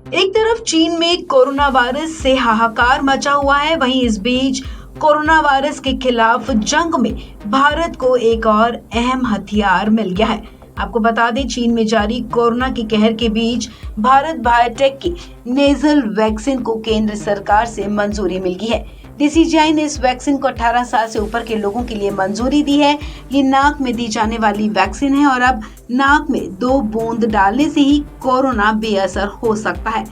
एक तरफ चीन में कोरोना वायरस से हाहाकार मचा हुआ है, वहीं इस बीच कोरोना वायरस के खिलाफ जंग में भारत को एक और अहम हथियार मिल गया है। आपको बता दें, चीन में जारी कोरोना की कहर के बीच भारत बायोटेक की नेजल वैक्सीन को केंद्र सरकार से मंजूरी मिल गई है। डीसीजीआई ने इस वैक्सीन को 18 साल से ऊपर के लोगों के लिए मंजूरी दी है। ये नाक में दी जाने वाली वैक्सीन है और अब नाक में 2 बूंद डालने से ही कोरोना बेअसर हो सकता है।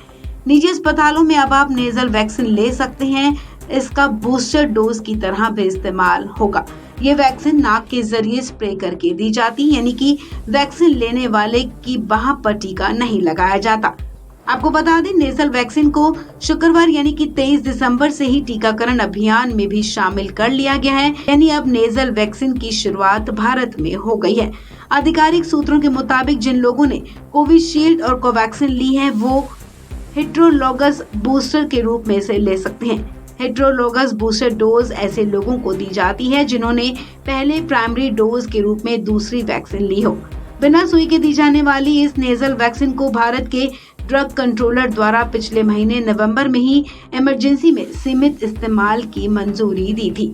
निजी अस्पतालों में अब आप नेजल वैक्सीन ले सकते हैं। इसका बूस्टर डोज की तरह भी इस्तेमाल होगा। ये वैक्सीन नाक के जरिए स्प्रे करके दी जाती है, यानी कि वैक्सीन लेने वाले की बाह पर टीका नहीं लगाया जाता। आपको बता दें, नेजल वैक्सीन को शुक्रवार यानी कि 23 दिसंबर से ही टीकाकरण अभियान में भी शामिल कर लिया गया है, यानी अब नेजल वैक्सीन की शुरुआत भारत में हो गई है। आधिकारिक सूत्रों के मुताबिक जिन लोगों ने कोविशील्ड और कोवैक्सीन ली है वो हेट्रोलोगस बूस्टर के रूप में इसे ले सकते हैं। हेट्रोलोगस बूस्टर डोज ऐसे लोगों को दी जाती है जिन्होंने पहले प्राइमरी डोज के रूप में दूसरी वैक्सीन ली हो। बिना सुई के दी जाने वाली इस नेजल वैक्सीन को भारत के ड्रग कंट्रोलर द्वारा पिछले महीने नवंबर में ही इमरजेंसी में सीमित इस्तेमाल की मंजूरी दी थी।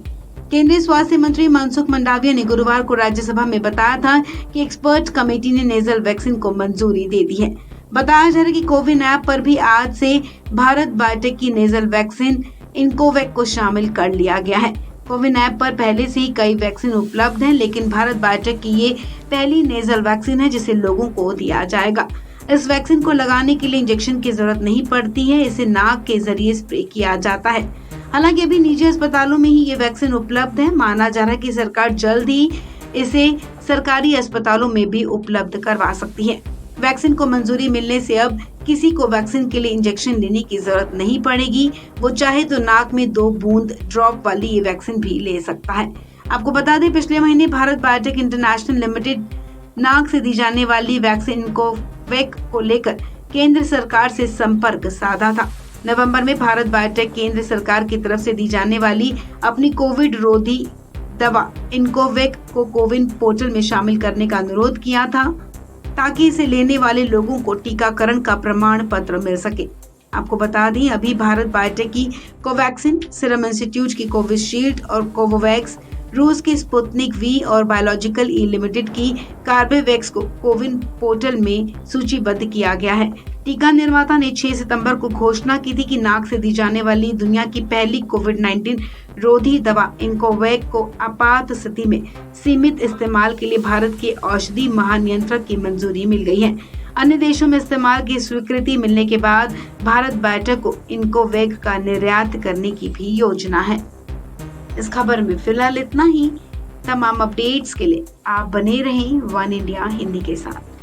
केंद्रीय स्वास्थ्य मंत्री मनसुख मंडाविया ने गुरुवार को राज्यसभा में बताया था कि एक्सपर्ट कमेटी ने नेजल वैक्सीन को मंजूरी दे दी है। बताया जा रहा है कि कोविन ऐप पर भी आज से भारत बायोटेक की नेजल वैक्सीन इनकोवैक को शामिल कर लिया गया है। कोविन ऐप पर पहले से ही कई वैक्सीन उपलब्ध हैं, लेकिन भारत बायोटेक की ये पहली नेजल वैक्सीन है जिसे लोगों को दिया जाएगा। इस वैक्सीन को लगाने के लिए इंजेक्शन की जरूरत नहीं पड़ती है, इसे नाक के जरिए स्प्रे किया जाता है। हालांकि अभी निजी अस्पतालों में ही ये वैक्सीन उपलब्ध है। माना जा रहा है कि सरकार जल्द ही इसे सरकारी अस्पतालों में भी उपलब्ध करवा सकती है। वैक्सीन को मंजूरी मिलने से अब किसी को वैक्सीन के लिए इंजेक्शन लेने की जरूरत नहीं पड़ेगी। वो चाहे तो नाक में 2 बूंद ड्रॉप वाली ये वैक्सीन भी ले सकता है। आपको बता दें, पिछले महीने भारत बायोटेक इंटरनेशनल लिमिटेड नाक से दी जाने वाली वैक्सीन इनकोवैक को लेकर केंद्र सरकार से संपर्क साधा था। नवंबर में भारत बायोटेक केंद्र सरकार की तरफ से दी जाने वाली अपनी कोविड रोधी दवा इनकोवैक को कोविन पोर्टल में शामिल करने का अनुरोध किया था, ताकि इसे लेने वाले लोगों को टीकाकरण का प्रमाण पत्र मिल सके। आपको बता दें, अभी भारत बायोटेक की कोवैक्सीन, सीरम इंस्टीट्यूट की कोविशील्ड और कोवोवैक्स, रूस की स्पुतनिक वी और बायोलॉजिकल ई लिमिटेड की कार्बेवैक्स को कोविन पोर्टल में सूचीबद्ध किया गया है। टीका निर्माता ने 6 सितंबर को घोषणा की थी कि नाक से दी जाने वाली दुनिया की पहली कोविड-19 रोधी दवा इनकोवैक को आपात स्थिति में सीमित इस्तेमाल के लिए भारत के औषधि महानियंत्रक की मंजूरी मिल गई है। अन्य देशों में इस्तेमाल की स्वीकृति मिलने के बाद भारत बायोटेक को इनकोवैक का निर्यात करने की भी योजना है। इस खबर में फिलहाल इतना ही। तमाम अपडेट्स के लिए आप बने रहें वन इंडिया हिंदी के साथ।